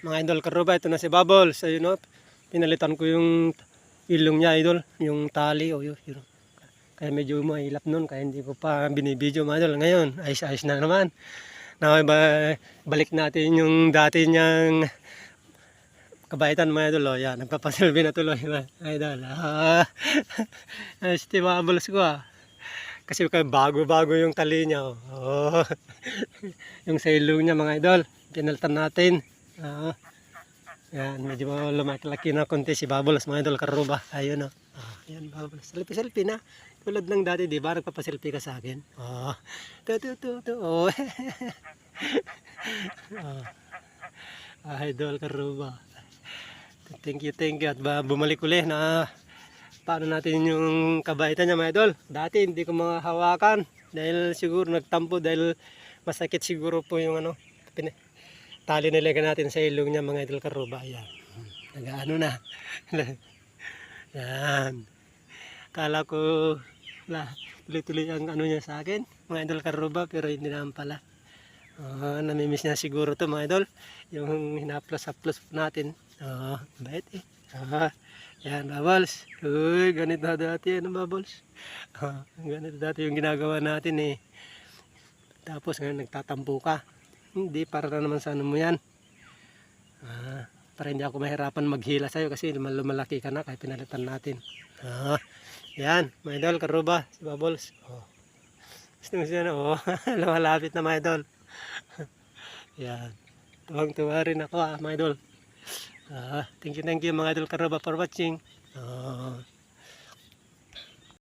Mga idol karuba, ito na si Bubbles. Ayun o, pinalitan ko yung ilong niya idol, yung tali o yun. Kaya medyo mahilap nun, kaya hindi ko pa binibideo mga idol. Ngayon, ayos-ayos na naman. Balik natin yung dati niyang kabaitan mga idol. O yan, nagpapasilbi na tuloy mga idol. Si Bubbles ko Kasi bago-bago yung tali niya. Yung sa ilong niya mga idol, pinalitan natin. Yan, medyo lumaki-laki na konti si Bubbles mga idol karuba. Ayun o. Yan Bubbles. Selfie na. Tulad ng dati, di ba? Nagpapaselfie ka sa akin. Idol karuba. Thank you. At bumalik ulit na paano natin yung kabaitan niya mga idol. Dati hindi ko mahawakan dahil siguro nagtampo dahil masakit siguro po yung tali nilagyan natin sa ilong niya mga idol karuba. Yan. Nagaano na. Yan. Kala ko tuloy-tuloy ang niya sa akin mga idol karuba, pero hindi naman pala. Namimiss niya siguro to mga idol. Yung hinaplos-haplos natin. Bait eh. Yan Bubbles. Uy, ganito dati yan Bubbles. Ganito dati yung ginagawa natin eh. Tapos ngayon nagtatampo ka. Hindi, para na naman sa mo yan. Para hindi ako mahirapan maghila sa'yo kasi lumalaki ka na kaya pinalitan natin. Yan, mga idol, karuba, si Bubbles. Gusto mo siya na, lumalapit na mga idol. Yan, tuwang-tuwa rin ako mga idol. Thank you mga idol karuba for watching.